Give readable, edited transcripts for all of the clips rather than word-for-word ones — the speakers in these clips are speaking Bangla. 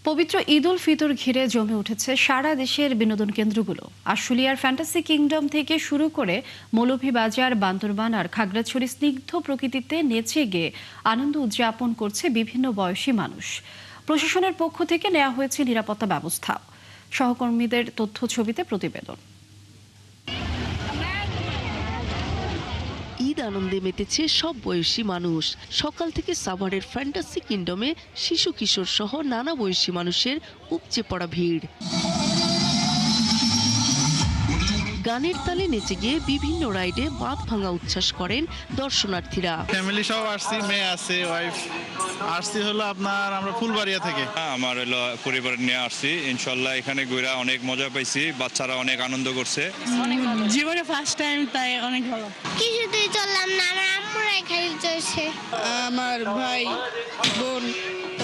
পবিত্র ঈদ উল ফিতর ঘিরে জমে উঠেছে সারা দেশের বিনোদন কেন্দ্রগুলো। আশুলিয়ার ফ্যান্টাসি কিংডম থেকে শুরু করে মৌলভীবাজার, বান্দরবান আর খাগড়াছড়ি স্নিগ্ধ প্রকৃতিতে নেচে গেয়ে আনন্দ উদযাপন করছে বিভিন্ন বয়সী মানুষ। প্রশাসনের পক্ষ থেকে নেওয়া হয়েছে নিরাপত্তা ব্যবস্থা। সহকর্মীদের তথ্য ছবিতে প্রতিবেদন। ঈদ আনন্দে মেতেছে সব বয়সী মানুষ। সকাল থেকে সাভারের ফ্যান্টাসি কিংডমে শিশু কিশোর সহ নানা বয়সী মানুষের উপচে পড়া ভিড়। গানের তালে নেচে গিয়ে বিভিন্ন রাইডে বাঁধ ভাঙা উচ্ছ্বাস করেন দর্শনার্থীরা। ফ্যামিলি সব আসছি, মেয়ে আছে, ওয়াইফ আসছি হলো আপনার আমরা ফুলবাড়িয়া থেকে। আমার হলো পরিবার নিয়ে আসছি, ইনশাল্লাহ এখানে ঘুরা অনেক মজা পাইছি, বাচ্চারা অনেক আনন্দ করছে। জীবনে ফার্স্ট টাইম, তাই অনেক ভালো। কিছুতেই চললাম না, আমার আম্মুরা খালি চলছে। আমার ভাই বোন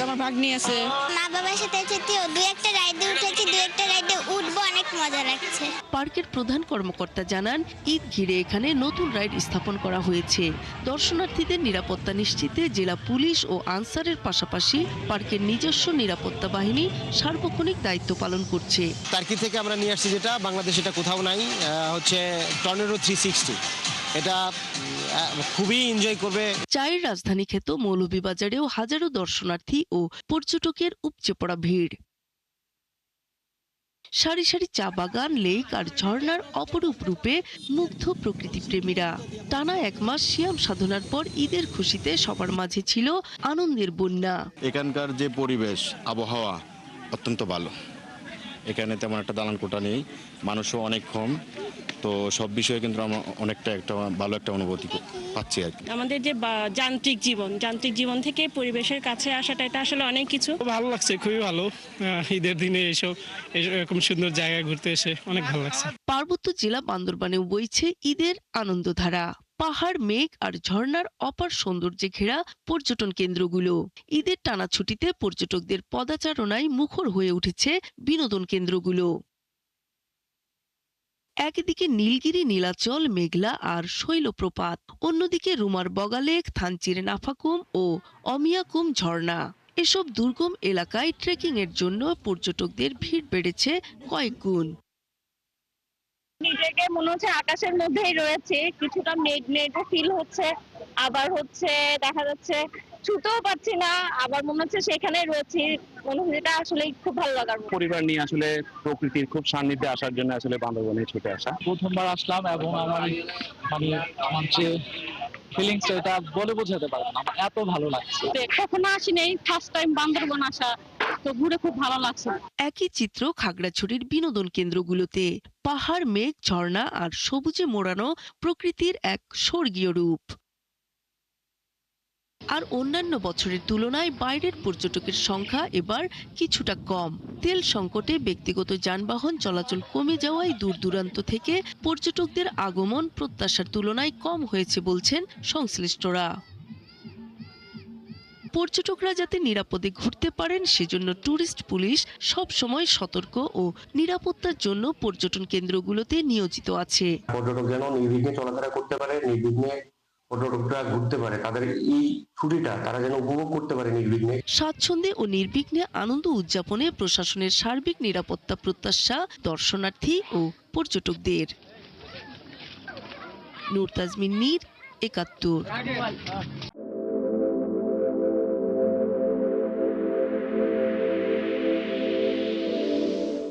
আমার ভাগ্নি আছে, মা বাবার সাথে এসেছিও, দুই একটা রাইডে উঠেছি, দুই একটা রাইডে উঠবো, অনেক মজা লাগছে। পার্কের প্রধান কর্মকর্তা জানান, ঈদ ঘিরে এখানে নতুন রাইড স্থাপন করা হয়েছে। দর্শনার্থীদের নিরাপত্তা নিশ্চিতে জেলা পুলিশ ও আনসারের পাশাপাশি পার্কের নিজস্ব নিরাপত্তা বাহিনী সার্বক্ষণিক দায়িত্ব পালন করছে। টার্কি থেকে আমরা নিয়ে আসছি, যেটা বাংলাদেশে এটা কোথাও নাই, হচ্ছে টর্নেডো 360। এটা খুবই এনজয় করবে। চায়ের রাজধানী খ্যাত মৌলভীবাজারেও হাজারো দর্শনার্থী ও পর্যটকের উপচে পড়া ভিড়। সারি সারি চা বাগান, লেক আর ঝর্ণার অপরূপ রূপে মুগ্ধ প্রকৃতি প্রেমীরা। টানা এক মাস সিয়াম সাধনার পর ঈদের খুশিতে সবার মাঝে ছিল আনন্দের বন্যা। এখানকার যে পরিবেশ, আবহাওয়া অত্যন্ত ভালো। এখানে তেমন একটা দালান কোঠা নেই, মানুষও অনেক কম, তো সব বিষয়ে কিন্তু আমরা অনেকটা ভালো একটা অনুভূতি পাচ্ছি আর কি। আমাদের যে যান্ত্রিক জীবন থেকে পরিবেশের কাছে আসাটা, এটা আসলে অনেক কিছু ভালো লাগছে, খুবই ভালো। ঈদের দিনে এরকম সুন্দর জায়গায় ঘুরতে এসে অনেক ভালো লাগছে। পার্বত্য জেলা বান্দরবানেও বইছে ঈদের আনন্দধারা। পাহাড়, মেঘ আর ঝর্ণার অপার সৌন্দর্যে ঘেরা পর্যটন কেন্দ্রগুলো। ঈদের টানা ছুটিতে পর্যটকদের পদাচারণায় মুখর হয়ে উঠেছে বিনোদন কেন্দ্রগুলো। একদিকে নীলগিরি, নীলাচল, মেঘলা আর শৈলপ্রপাত, অন্যদিকে রুমার বগালেক, থানচির নাফাকুম ও অমিয়াকুম ঝর্ণা। এসব দুর্গম এলাকায় ট্রেকিং এর জন্য পর্যটকদের ভিড় বেড়েছে কয়েক গুণ। নিজেকে মনে হচ্ছে আকাশের মধ্যেই রয়েছে, কিছুটা মেঘ ফিল হচ্ছে, আবার হচ্ছে দেখা যাচ্ছে ছুতেও পাচ্ছি না, আবার মনে হচ্ছে সেখানে রয়েছি। মনে হচ্ছে এটা আসলে খুব ভালো লাগার। পরিবার নিয়ে আসলে প্রকৃতির খুব সান্নিধ্যে আসার জন্য আসলে বান্দরবনে ছুটে আসা। প্রথমবার আসলাম এবং আমার যে ফিলিংস, এটা বলে বোঝাতে পারবো না, আমার এত ভালো লাগছে। কখনো আসিনি, ফার্স্ট টাইম বান্দরবন আসা, তো ঘুরে খুব ভালো লাগছে। একই চিত্র খাগড়াছড়ির বিনোদন কেন্দ্রগুলোতে। পাহাড়, মেঘ, ঝর্ণা আর সবুজে মোড়ানো প্রকৃতির এক স্বর্গীয় রূপ। আর অন্যান্য বছরের তুলনায় বাইরের পর্যটকের সংখ্যা এবার কিছুটা কম। তেল সংকটে ব্যক্তিগত যানবাহন চলাচল কমে যাওয়ায় দূর দূরান্ত থেকে পর্যটকদের আগমন প্রত্যাশার তুলনায় কম হয়েছে বলছেন সংশ্লিষ্টরা। পর্যটকরা যাতে নিরাপদে ঘুরতে পারেন সেজন্য ট্যুরিস্ট পুলিশ সব সময় সতর্ক ও নিরাপত্তার জন্য পর্যটন কেন্দ্রগুলোতে নিয়োজিত আছে। পর্যটক যেন নির্বিঘ্নে চলাফেরা করতে পারে, নির্বিঘ্নে পর্যটকরা ঘুরতে পারে, তাদের এই ছুটিটা তারা যেন উপভোগ করতে পারে নির্বিঘ্নে। স্বাচ্ছন্দ্যে ও নির্বিঘ্নে আনন্দ উদযাপনে প্রশাসনের সার্বিক নিরাপত্তা প্রত্যাশা দর্শনার্থী ও পর্যটকদের। নূর তাজমিন, নীর, ৭১।